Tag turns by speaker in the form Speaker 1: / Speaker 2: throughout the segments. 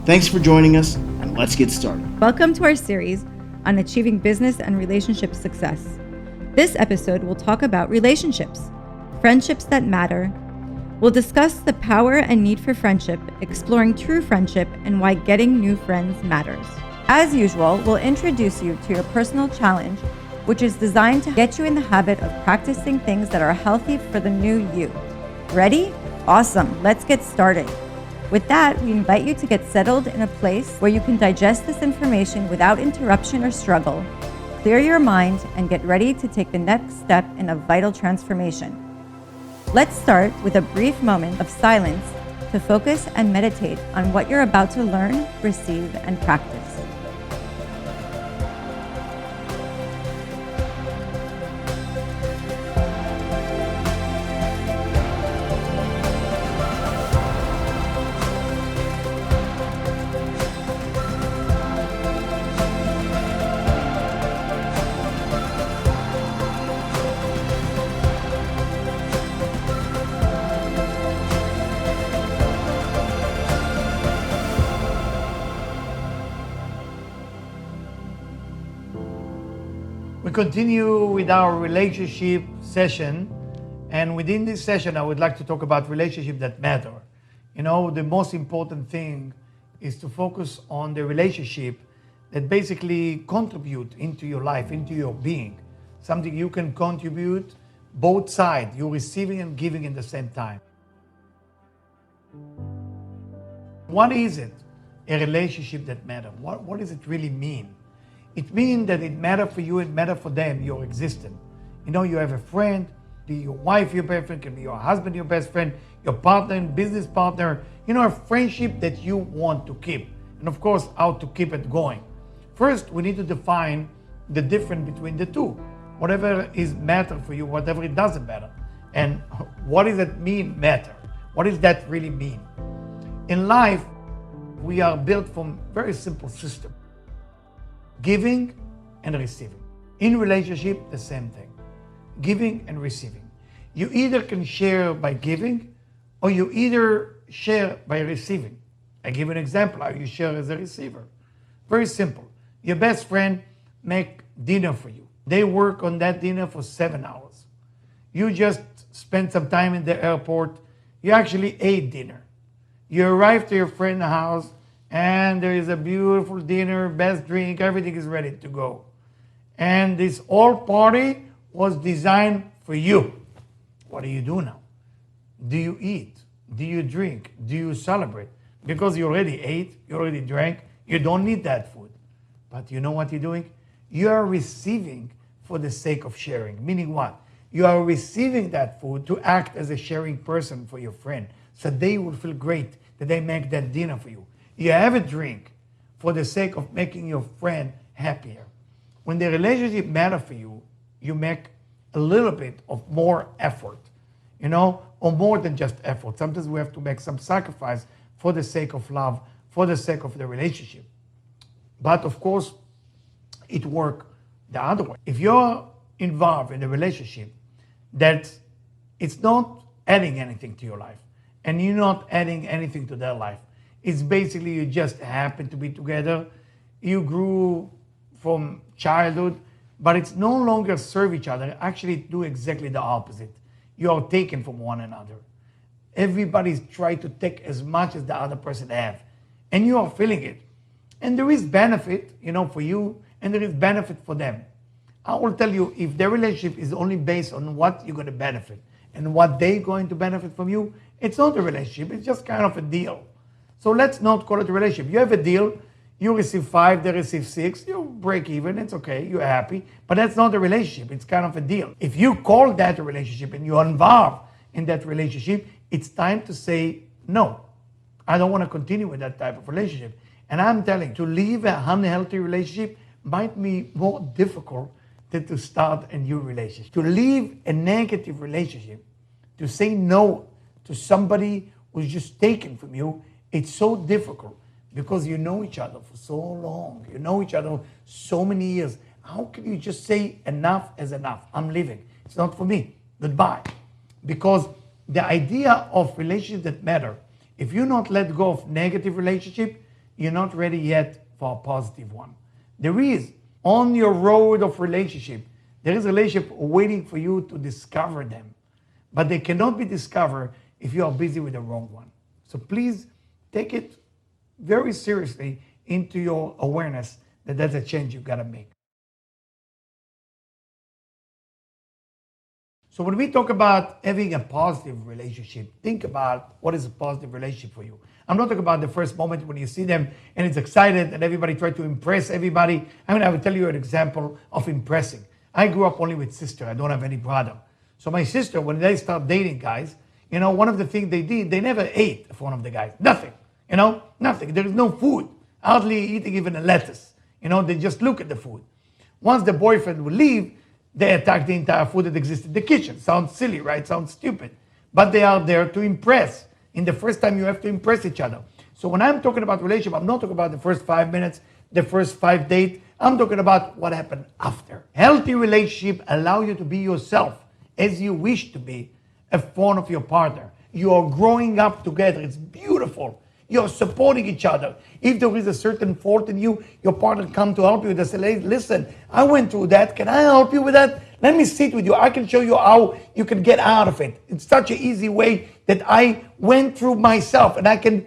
Speaker 1: Thanks for joining us, and let's get started.
Speaker 2: Welcome to our series on achieving business and relationship success. This episode will talk about relationships, friendships that matter. We'll discuss the power and need for friendship, exploring true friendship, and why getting new friends matters. As usual, we'll introduce you to your personal challenge, which is designed to get you in the habit of practicing things that are healthy for the new you. Ready? Awesome. Let's get started. With that, we invite you to get settled in a place where you can digest this information without interruption or struggle, clear your mind, and get ready to take the next step in a vital transformation. Let's start with a brief moment of silence to focus and meditate on what you're about to learn, receive, and practice.
Speaker 3: We continue with our relationship session, and within this session I would like to talk about relationships that matter. You know, the most important thing is to focus on the relationship that basically contribute into your life, into your being. Something you can contribute both sides, you're receiving and giving at the same time. What is it, a relationship that matters? What does it really mean? It means that it matters for you, it matters for them, your existence. You know, you have a friend, be your wife your best friend, can be your husband your best friend, your partner and business partner. You know, a friendship that you want to keep. And of course, how to keep it going. First, we need to define the difference between the two. Whatever is matter for you, whatever it doesn't matter. And what does it mean, matter? What does that really mean? In life, we are built from very simple system. Giving and receiving. In relationship, the same thing. Giving and receiving. You either can share by giving or you either share by receiving. I give an example how you share as a receiver. Very simple. Your best friend make dinner for you. They work on that dinner for 7 hours. You just spend some time in the airport. You actually ate dinner. You arrive to your friend's house and there is a beautiful dinner, best drink, everything is ready to go. And this whole party was designed for you. What do you do now? Do you eat? Do you drink? Do you celebrate? Because you already ate, you already drank, you don't need that food. But you know what you're doing? You are receiving for the sake of sharing. Meaning what? You are receiving that food to act as a sharing person for your friend. So they will feel great that they make that dinner for you. You have a drink for the sake of making your friend happier. When the relationship matters for you, you make a little bit of more effort, you know, or more than just effort. Sometimes we have to make some sacrifice for the sake of love, for the sake of the relationship. But of course, it works the other way. If you're involved in a relationship that it's not adding anything to your life, and you're not adding anything to their life, it's basically you just happen to be together. You grew from childhood, but it's no longer serve each other. Actually do exactly the opposite. You are taken from one another. Everybody's trying to take as much as the other person have. And you are feeling it. And there is benefit, you know, for you, and there is benefit for them. I will tell you, if their relationship is only based on what you're going to benefit and what they're going to benefit from you, it's not a relationship, it's just kind of a deal. So let's not call it a relationship. You have a deal, you receive 5, they receive 6, you break even, it's okay, you're happy. But that's not a relationship, it's kind of a deal. If you call that a relationship and you're involved in that relationship, it's time to say, no, I don't want to continue with that type of relationship. And I'm telling you, to leave an unhealthy relationship might be more difficult than to start a new relationship. To leave a negative relationship, to say no to somebody who's just taken from you, it's so difficult because you know each other for so long. You know each other so many years. How can you just say enough is enough? I'm leaving. It's not for me. Goodbye. Because the idea of relationships that matter, if you not let go of negative relationship, you're not ready yet for a positive one. There is, on your road of relationship, there is a relationship waiting for you to discover them. But they cannot be discovered if you are busy with the wrong one. So please take it very seriously into your awareness that that's a change you've got to make. So when we talk about having a positive relationship, think about what is a positive relationship for you. I'm not talking about the first moment when you see them and it's excited and everybody try to impress everybody. I will tell you an example of impressing. I grew up only with sister. I don't have any brother. So my sister, when they start dating guys, one of the things they did, they never ate for one of the guys. Nothing. Nothing. There is no food. Hardly eating even a lettuce. They just look at the food. Once the boyfriend would leave, they attack the entire food that exists in the kitchen. Sounds silly, right? Sounds stupid. But they are there to impress. In the first time, you have to impress each other. So when I'm talking about relationship, I'm not talking about the first 5 minutes, the first 5 dates. I'm talking about what happened after. Healthy relationship allow you to be yourself as you wish to be in front of your partner. You are growing up together. It's beautiful. You're supporting each other. If there is a certain fault in you, your partner come to help you. They say, hey, listen, I went through that. Can I help you with that? Let me sit with you. I can show you how you can get out of it. It's such an easy way that I went through myself, and I can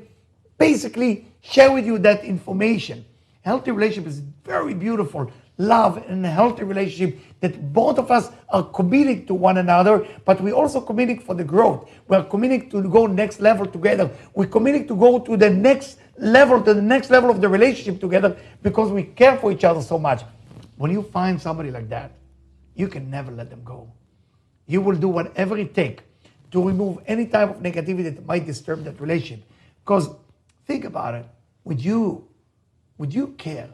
Speaker 3: basically share with you that information. Healthy relationship is very beautiful. Love and a healthy relationship that both of us are committed to one another, but we're also committed for the growth. We're committed to go next level together. We're committed to go to the next level of the relationship together because we care for each other so much. When you find somebody like that, you can never let them go. You will do whatever it takes to remove any type of negativity that might disturb that relationship. Because think about it, would you care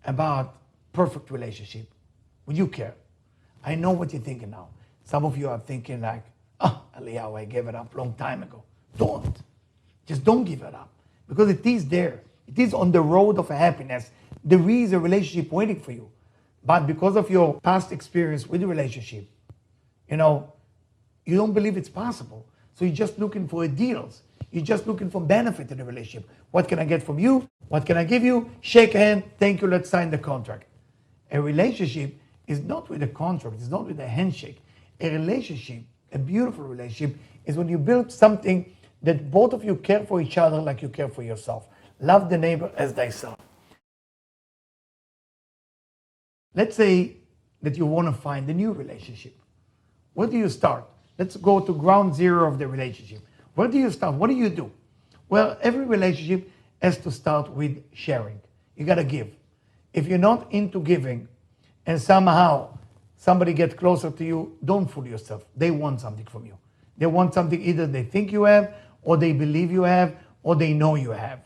Speaker 3: about perfect relationship? Would you care? I know what you're thinking now. Some of you are thinking like, Eliyahu, I gave it up a long time ago. Just don't give it up. Because it is there. It is on the road of happiness. There is a relationship waiting for you. But because of your past experience with the relationship, you don't believe it's possible. So you're just looking for deals. You're just looking for benefit in the relationship. What can I get from you? What can I give you? Shake a hand. Thank you. Let's sign the contract. A relationship is not with a contract. It's not with a handshake. A relationship, a beautiful relationship, is when you build something that both of you care for each other like you care for yourself. Love the neighbor as thyself. Let's say that you want to find a new relationship. Where do you start? Let's go to ground zero of the relationship. Where do you start? What do you do? Well, every relationship has to start with sharing. You got to give. If you're not into giving and somehow somebody gets closer to you, don't fool yourself. They want something from you. They want something either they think you have, or they believe you have, or they know you have.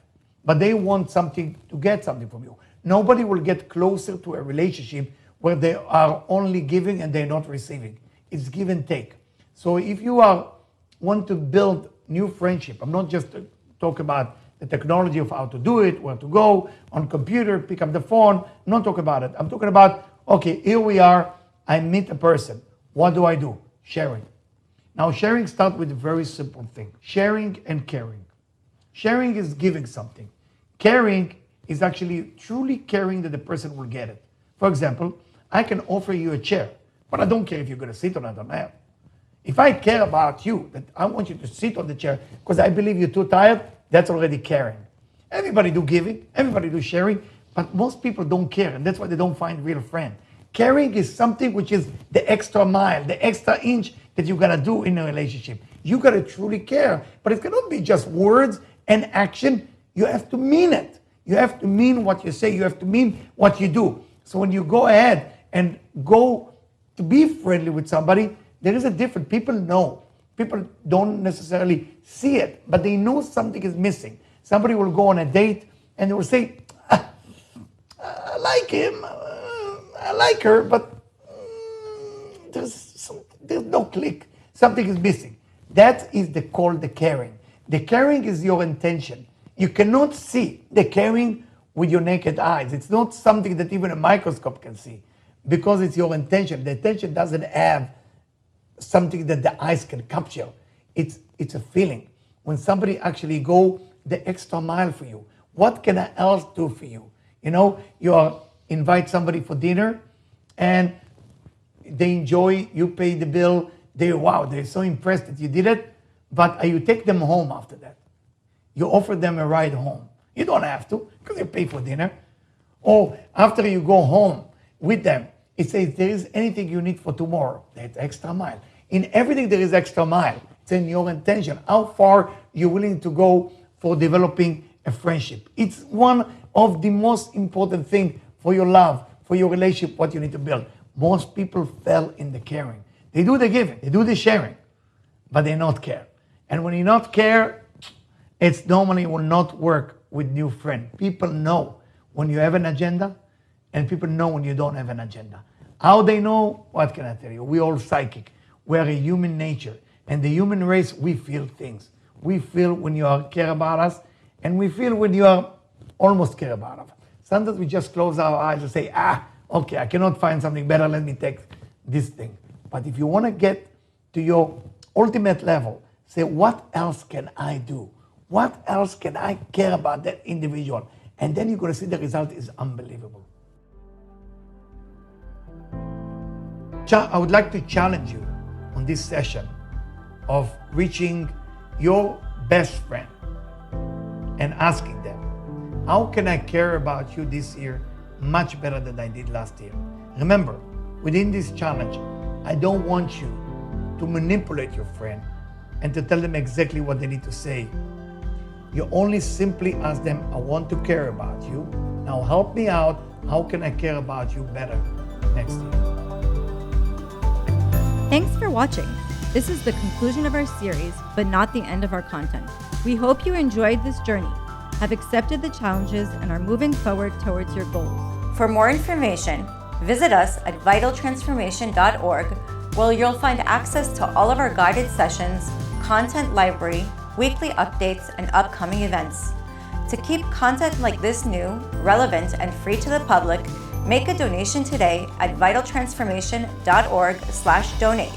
Speaker 3: But they want something to get something from you. Nobody will get closer to a relationship where they are only giving and they're not receiving. It's give and take. So if you want to build new friendship, I'm not just talking about the technology of how to do it, where to go, on computer, pick up the phone. I'm not talking about it. I'm talking about, okay, here we are. I meet a person. What do? Sharing. Now, sharing starts with a very simple thing. Sharing and caring. Sharing is giving something. Caring is actually truly caring that the person will get it. For example, I can offer you a chair, but I don't care if you're going to sit on it or not. If I care about you, that I want you to sit on the chair because I believe you're too tired, that's already caring. Everybody do giving, everybody do sharing, but most people don't care, and that's why they don't find real friends. Caring is something which is the extra mile, the extra inch that you gotta do in a relationship. You gotta truly care, but it cannot be just words and action. You have to mean it. You have to mean what you say. You have to mean what you do. So when you go ahead and go to be friendly with somebody, there is a difference. People know. People don't necessarily see it, but they know something is missing. Somebody will go on a date and they will say, I like him, I like her, but there's no click. Something is missing. That is called the caring. The caring is your intention. You cannot see the caring with your naked eyes. It's not something that even a microscope can see because it's your intention. The intention doesn't have something that the eyes can capture. It's a feeling. When somebody actually go the extra mile for you? What can I else do for you? You invite somebody for dinner and they enjoy, you pay the bill, they're so impressed that you did it, but you take them home after that. You offer them a ride home. You don't have to, because you pay for dinner. Or after you go home with them, it says, there is anything you need for tomorrow. That's extra mile. In everything there is extra mile. It's in your intention. How far you're willing to go for developing a friendship. It's one of the most important things for your love, for your relationship, what you need to build. Most people fail in the caring. They do the giving, they do the sharing, but they not care. And when you not care, it's normally will not work with new friends. People know when you have an agenda, and people know when you don't have an agenda. How they know? What can I tell you? We're all psychic. We're a human nature. And the human race, we feel things. We feel when you care about us, and we feel when you are almost care about us. Sometimes we just close our eyes and say, okay, I cannot find something better, let me take this thing. But if you want to get to your ultimate level, say, what else can I do? What else can I care about that individual? And then you're going to see the result is unbelievable. I would like to challenge you on this session of reaching your best friend and asking them, how can I care about you this year much better than I did last year? Remember, within this challenge, I don't want you to manipulate your friend and to tell them exactly what they need to say. You only simply ask them, I want to care about you. Now help me out. How can I care about you better next year?
Speaker 2: Thanks for watching. This is the conclusion of our series, but not the end of our content. We hope you enjoyed this journey, have accepted the challenges, and are moving forward towards your goals. For more information, visit us at vitaltransformation.org, where you'll find access to all of our guided sessions, content library, weekly updates, and upcoming events. To keep content like this new, relevant, and free to the public, make a donation today at vitaltransformation.org/donate,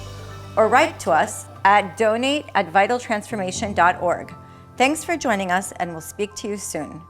Speaker 2: or write to us at donate@vitaltransformation.org. Thanks for joining us, and we'll speak to you soon.